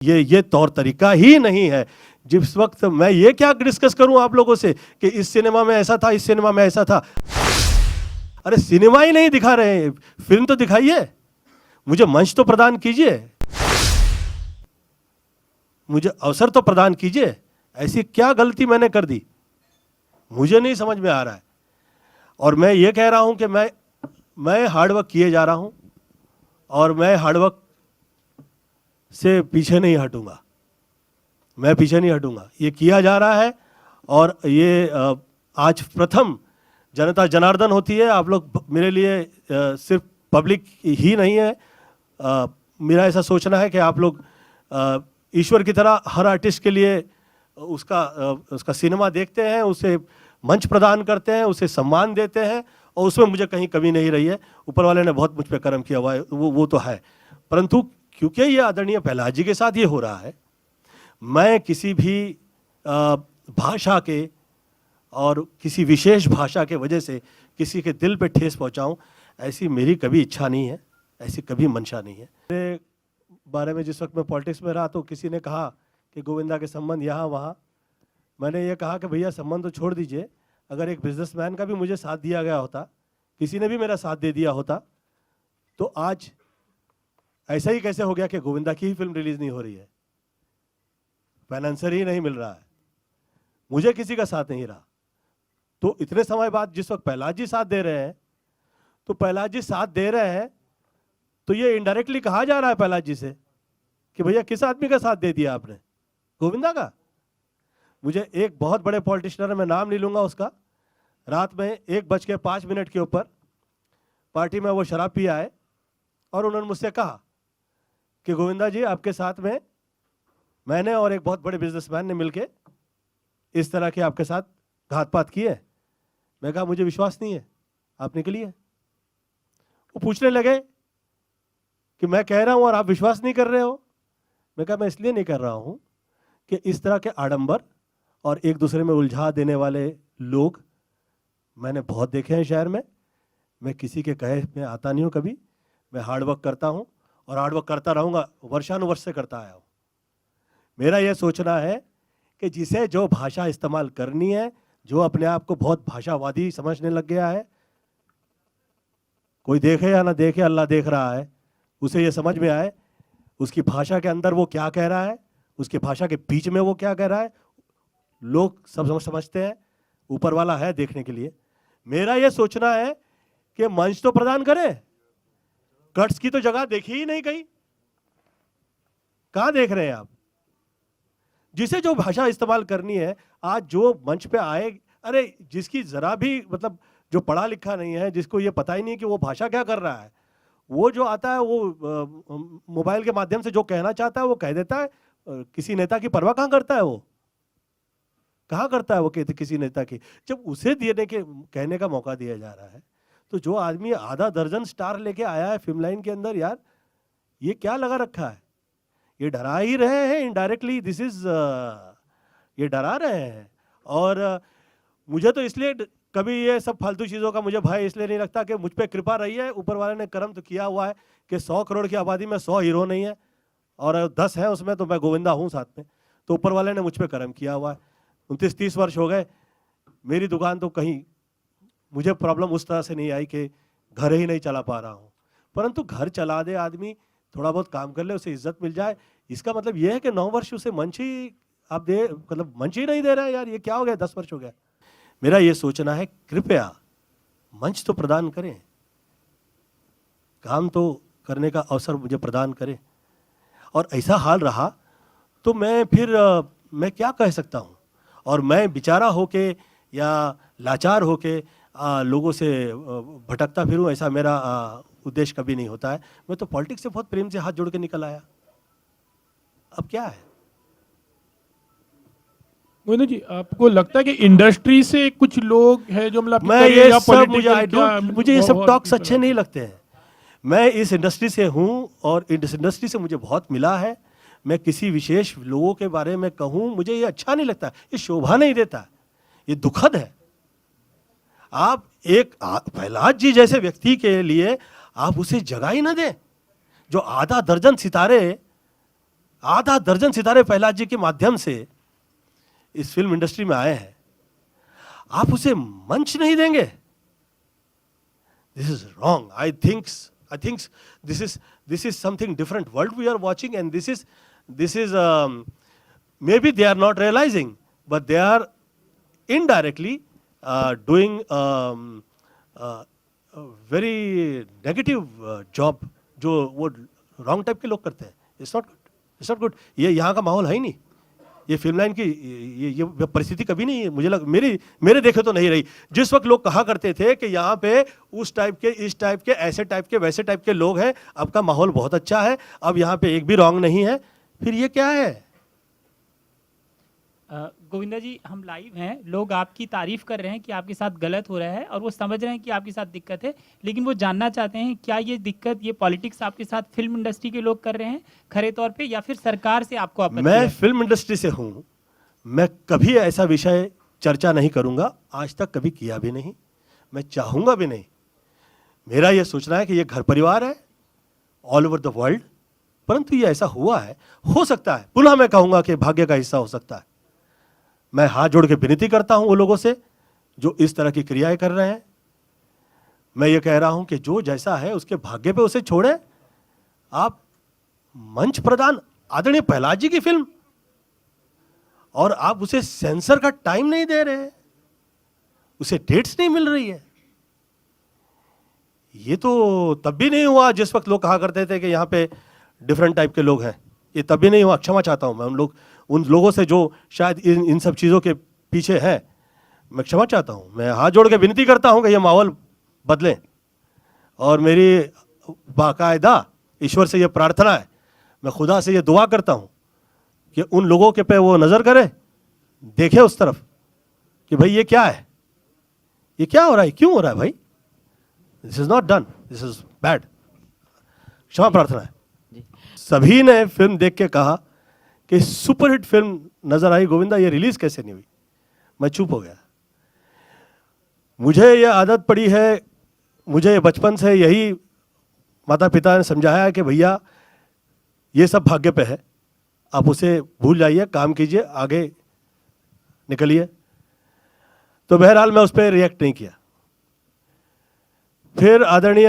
ये तौर तरीका ही नहीं है। जिस वक्त मैं ये क्या डिस्कस करूं आप लोगों से कि इस सिनेमा में ऐसा था, इस सिनेमा में ऐसा था। अरे सिनेमा ही नहीं दिखा रहे हैं, फिल्म तो दिखाइए, मुझे मंच तो प्रदान कीजिए, मुझे अवसर तो प्रदान कीजिए। ऐसी क्या गलती मैंने कर दी, मुझे नहीं समझ में आ रहा है। और मैं ये कह रहा हूं कि मैं हार्डवर्क किए जा रहा हूं और मैं हार्डवर्क से पीछे नहीं हटूंगा, मैं पीछे नहीं हटूंगा। ये किया जा रहा है और ये आज प्रथम जनता जनार्दन होती है। आप लोग मेरे लिए सिर्फ पब्लिक ही नहीं है, मेरा ऐसा सोचना है कि आप लोग ईश्वर की तरह हर आर्टिस्ट के लिए उसका सिनेमा देखते हैं, उसे मंच प्रदान करते हैं, उसे सम्मान देते हैं और उसमें मुझे कहीं कमी नहीं रही है। ऊपर वाले ने बहुत मुझ पर कर्म किया हुआ है, वो तो है। परंतु क्योंकि ये आदरणीय प्रहलाद जी के साथ ये हो रहा है, मैं किसी भी भाषा के और किसी विशेष भाषा के वजह से किसी के दिल पे ठेस पहुंचाऊं, ऐसी मेरी कभी इच्छा नहीं है, ऐसी कभी मंशा नहीं है। मेरे बारे में जिस वक्त मैं पॉलिटिक्स में रहा तो किसी ने कहा कि गोविंदा के संबंध यहाँ वहाँ। मैंने ये कहा कि भैया संबंध तो छोड़ दीजिए, अगर एक बिजनेसमैन का भी मुझे साथ दिया गया होता, किसी ने भी मेरा साथ दे दिया होता, तो आज ऐसा ही कैसे हो गया कि गोविंदा की ही फिल्म रिलीज नहीं हो रही है, फाइनेंसर ही नहीं मिल रहा है, मुझे किसी का साथ नहीं रहा। तो इतने समय बाद जिस वक्त प्रहलाद जी साथ दे रहे हैं, तो प्रहलाद जी साथ दे रहे हैं तो ये इनडायरेक्टली कहा जा रहा है प्रहलाद जी से कि भैया किस आदमी का साथ दे दिया आपने, गोविंदा का। मुझे एक बहुत बड़े पॉलिटिशियन, मैं नाम नहीं लूंगा उसका, रात में 1:05 के ऊपर पार्टी में वो शराब पी आए और उन्होंने मुझसे कहा कि गोविंदा जी आपके साथ में मैंने और एक बहुत बड़े बिजनेसमैन ने मिलके इस तरह के आपके साथ घात पात किए। मैं कहा मुझे विश्वास नहीं है, आप निकलिए। वो पूछने लगे कि मैं कह रहा हूं और आप विश्वास नहीं कर रहे हो। मैं कहा मैं इसलिए नहीं कर रहा हूं कि इस तरह के आडंबर और एक दूसरे में उलझा देने वाले लोग मैंने बहुत देखे हैं शहर में। मैं किसी के कहे में आता नहीं हूं कभी, मैं हार्डवर्क करता हूं और हार्डवर्क करता रहूंगा, वर्षानुवर्ष से करता आया हूं। मेरा यह सोचना है कि जिसे जो भाषा इस्तेमाल करनी है, जो अपने आप को बहुत भाषावादी समझने लग गया है, कोई देखे या ना देखे अल्लाह देख रहा है, उसे ये समझ में आए उसकी भाषा के अंदर वो क्या कह रहा है, उसकी भाषा के बीच में वो क्या कह रहा है। लोग सब समझते हैं, ऊपर वाला है देखने के लिए। मेरा ये सोचना है कि मंच तो प्रदान करे, कट्स की तो जगह देखी ही नहीं कहीं, कहां देख रहे हैं आप। जिसे जो भाषा इस्तेमाल करनी है, आज जो मंच पे आए, अरे जिसकी जरा भी मतलब जो पढ़ा लिखा नहीं है, जिसको ये पता ही नहीं कि वो भाषा क्या कर रहा है, वो जो आता है वो मोबाइल के माध्यम से जो कहना चाहता है वो कह देता है। किसी नेता की परवाह कहां करता है, वो कहां करता है वो किसी नेता की, जब उसे देने के कहने का मौका दिया जा रहा है। तो जो आदमी आधा दर्जन स्टार लेके आया है फिल्म लाइन के अंदर, यार ये क्या लगा रखा है, ये डरा ही रहे हैं इनडायरेक्टली, दिस इज ये डरा रहे हैं। और मुझे तो इसलिए कभी ये सब फालतू चीज़ों का मुझे भय इसलिए नहीं लगता कि मुझ पे कृपा रही है, ऊपर वाले ने कर्म तो किया हुआ है कि 100 करोड़ की आबादी में 100 हीरो नहीं है और 10 हैं उसमें, तो मैं गोविंदा हूँ साथ में। तो ऊपर वाले ने मुझ पे कर्म किया हुआ है। 29-30 वर्ष हो गए, मेरी दुकान तो कहीं मुझे प्रॉब्लम उस तरह से नहीं आई कि घर ही नहीं चला पा रहा हूँ। परंतु घर चला दे आदमी, थोड़ा बहुत काम कर ले, उसे इज्जत मिल जाए, इसका मतलब यह है कि 9 वर्ष उसे मंच ही आप दे, मतलब मंच ही नहीं दे रहे हैं। यार ये क्या हो गया, 10 वर्ष हो गया। मेरा ये सोचना है कृपया मंच तो प्रदान करें, काम तो करने का अवसर मुझे प्रदान करें। और ऐसा हाल रहा तो मैं फिर मैं क्या कह सकता हूँ, और मैं बेचारा होके या लाचार होके लोगों से भटकता फिरूं, ऐसा मेरा उद्देश्य कभी नहीं होता है। मैं तो पॉलिटिक्स से बहुत प्रेम से हाथ जोड़ के निकल आया, अब क्या है। गोविंद जी, आपको लगता है कि इंडस्ट्री से कुछ लोग हैं जो मतलब मैं ये सब मुझे ये सब टॉक्स अच्छे नहीं लगते हैं। मैं इस इंडस्ट्री से हूं और इस इंडस्ट्री से मुझे बहुत मिला है। मैं किसी विशेष लोगों के बारे में कहूं, मुझे ये अच्छा नहीं लगता, ये शोभा नहीं देता, ये दुखद है। आप एक प्रहलाद जी जैसे व्यक्ति के लिए आप उसे जगह ही ना दें, जो आधा दर्जन सितारे आधा दर्जन सितारे प्रहलाद जी के माध्यम से इस फिल्म इंडस्ट्री में आए हैं, आप उसे मंच नहीं देंगे? This is wrong. I think this is something different world we are watching, and this is maybe they are not realizing, but they are indirectly doing a very negative job जो वो रॉन्ग टाइप के लोग करते हैं. It's not good. ये यहाँ का माहौल है ही नहीं. ये फिल्म लाइन की ये परिस्थिति कभी नहीं है. मुझे मेरे देखे तो नहीं रही. जिस वक्त लोग कहा करते थे कि यहाँ पे उस टाइप के, इस टाइप के, ऐसे टाइप के, वैसे टाइप के लोग हैं, अब का माहौल बहुत अच्छा है, अब यहाँ पे एक भी रॉन्ग नहीं है, फिर ये क्या है? गोविंदा जी, हम लाइव हैं, लोग आपकी तारीफ कर रहे हैं कि आपके साथ गलत हो रहा है और वो समझ रहे हैं कि आपके साथ दिक्कत है, लेकिन वो जानना चाहते हैं क्या ये दिक्कत, ये पॉलिटिक्स आपके साथ फिल्म इंडस्ट्री के लोग कर रहे हैं खरे तौर पे, या फिर सरकार से आपको आपत्ति मैं है? फिल्म इंडस्ट्री से हूँ. मैं कभी ऐसा विषय चर्चा नहीं करूँगा, आज तक कभी किया भी नहीं, मैं चाहूँगा भी नहीं. मेरा ये सोचना है कि ये घर परिवार है ऑल ओवर द वर्ल्ड, परंतु ये ऐसा हुआ है, हो सकता है, पुनः मैं कहूँगा कि भाग्य का हिस्सा हो सकता है. मैं हाथ जोड़ के विनती करता हूं वो लोगों से जो इस तरह की क्रियाएं कर रहे हैं. मैं ये कह रहा हूं कि जो जैसा है उसके भाग्य पे उसे छोड़ें. आप मंच प्रदान, आदरणीय प्रहलाद जी की फिल्म, और आप उसे सेंसर का टाइम नहीं दे रहे, उसे डेट्स नहीं मिल रही है. ये तो तब भी नहीं हुआ जिस वक्त लोग कहा करते थे कि यहाँ पे डिफरेंट टाइप के लोग हैं. ये तब भी नहीं हुआ. क्षमा चाहता हूं मैं उन लोगों से जो शायद इन सब चीज़ों के पीछे हैं. मैं क्षमा चाहता हूं. मैं हाथ जोड़ के विनती करता हूं कि ये माहौल बदलें, और मेरी बाकायदा ईश्वर से ये प्रार्थना है, मैं खुदा से ये दुआ करता हूं कि उन लोगों के पे वो नज़र करे, देखे उस तरफ कि भाई ये क्या है, ये क्या हो रहा है, क्यों हो रहा है भाई. This is not done, this is bad. क्षमा प्रार्थना है. सभी ने फिल्म देख के कहा कि सुपरहिट फिल्म नजर आई. गोविंदा ये रिलीज कैसे नहीं हुई? मैं चुप हो गया. मुझे ये आदत पड़ी है, मुझे बचपन से यही माता पिता ने समझाया है कि भैया ये सब भाग्य पे है, आप उसे भूल जाइए, काम कीजिए, आगे निकलिए. तो बहरहाल मैं उस पर रिएक्ट नहीं किया. फिर आदरणीय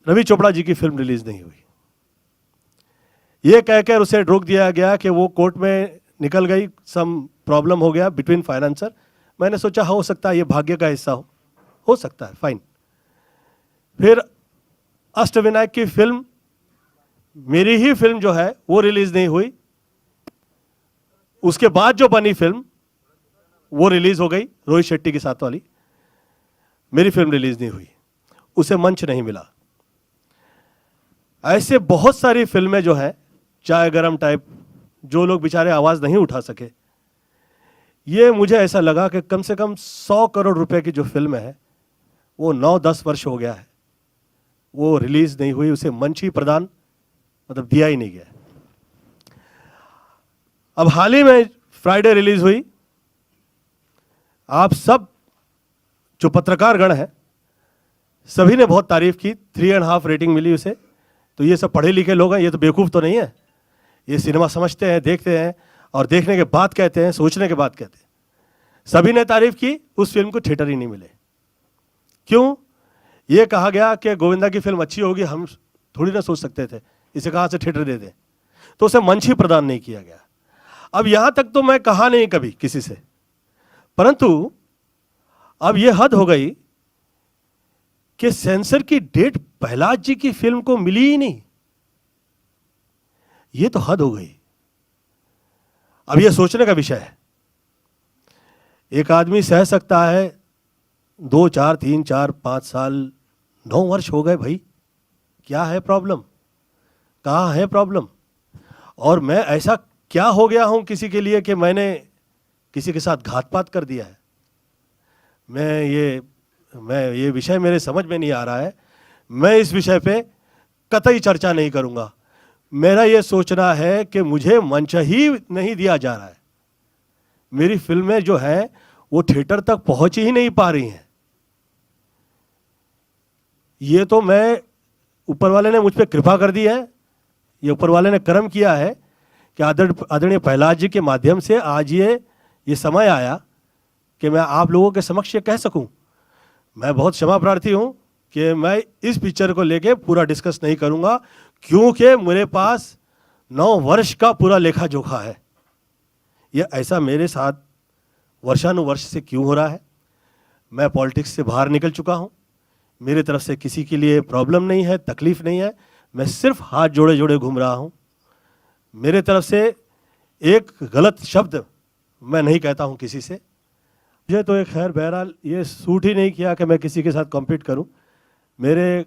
रवि चोपड़ा जी की फिल्म रिलीज नहीं हुई. ये कहकर उसे रोक दिया गया कि वो कोर्ट में निकल गई, सम प्रॉब्लम हो गया बिटवीन फाइनेंसर. मैंने सोचा हो सकता है ये भाग्य का हिस्सा हो सकता है, फाइन. फिर अष्टविनायक की फिल्म, मेरी ही फिल्म जो है वो रिलीज नहीं हुई. उसके बाद जो बनी फिल्म वो रिलीज हो गई, रोहित शेट्टी के साथ वाली. मेरी फिल्म रिलीज नहीं हुई, उसे मंच नहीं मिला. ऐसे बहुत सारी फिल्में जो है चाय गरम टाइप, जो लोग बेचारे आवाज नहीं उठा सके. ये मुझे ऐसा लगा कि कम से कम 100 करोड़ रुपए की जो फिल्म है वो 9-10 वर्ष हो गया है, वो रिलीज नहीं हुई, उसे मंच ही प्रदान मतलब दिया ही नहीं गया. अब हाल ही में फ्राइडे रिलीज हुई. आप सब जो पत्रकार गण है सभी ने बहुत तारीफ की, 3.5 रेटिंग मिली उसे. तो ये सब पढ़े लिखे लोग हैं, ये तो बेवकूफ़ तो नहीं है. ये सिनेमा समझते हैं, देखते हैं, और देखने के बाद कहते हैं, सोचने के बाद कहते हैं. सभी ने तारीफ की. उस फिल्म को थिएटर ही नहीं मिले. क्यों? ये कहा गया कि गोविंदा की फिल्म अच्छी होगी, हम थोड़ी ना सोच सकते थे इसे कहाँ से थिएटर दे दें. तो उसे मंच ही प्रदान नहीं किया गया. अब यहाँ तक तो मैं कहा नहीं कभी किसी से, परंतु अब ये हद हो गई कि सेंसर की डेट प्रहलाद जी की फिल्म को मिली ही नहीं. ये तो हद हो गई. अब ये सोचने का विषय है. एक आदमी सह सकता है 2, 4, 3, 4, 5 साल, 9 वर्ष हो गए भाई, क्या है प्रॉब्लम, कहाँ है प्रॉब्लम? और मैं ऐसा क्या हो गया हूं किसी के लिए कि मैंने किसी के साथ घात-पात कर दिया है? मैं ये विषय मेरे समझ में नहीं आ रहा है. मैं इस विषय पे कतई चर्चा नहीं करूंगा. मेरा ये सोचना है कि मुझे मंच ही नहीं दिया जा रहा है. मेरी फिल्में जो हैं वो थिएटर तक पहुंच ही नहीं पा रही हैं. ये तो मैं, ऊपर वाले ने मुझ पे कृपा कर दी है, ये ऊपर वाले ने कर्म किया है कि आदरणीय प्रहलाद जी के माध्यम से आज ये समय आया कि मैं आप लोगों के समक्ष ये कह सकूं। मैं बहुत क्षमा प्रार्थी हूं कि मैं इस पिक्चर को लेके पूरा डिस्कस नहीं करूंगा, क्योंकि मेरे पास 9 वर्ष का पूरा लेखा जोखा है। ये ऐसा मेरे साथ वर्षानुवर्ष से क्यों हो रहा है। मैं पॉलिटिक्स से बाहर निकल चुका हूं, मेरी तरफ से किसी के लिए प्रॉब्लम नहीं है, तकलीफ नहीं है। मैं सिर्फ हाथ जोड़े जोड़े घूम रहा हूं। मेरे तरफ से एक गलत शब्द मैं नहीं कहता हूं किसी से। मुझे तो एक खैर बहरहाल ये सूट ही नहीं किया कि मैं किसी के साथ कॉम्पीट करूं। मेरे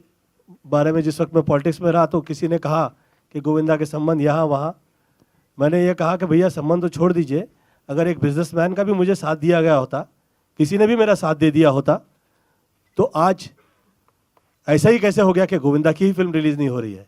बारे में जिस वक्त मैं पॉलिटिक्स में रहा तो किसी ने कहा कि गोविंदा के संबंध यहाँ वहाँ। मैंने ये कहा कि भैया संबंध तो छोड़ दीजिए, अगर एक बिजनेसमैन का भी मुझे साथ दिया गया होता, किसी ने भी मेरा साथ दे दिया होता, तो आज ऐसा ही कैसे हो गया कि गोविंदा की ही फिल्म रिलीज नहीं हो रही है।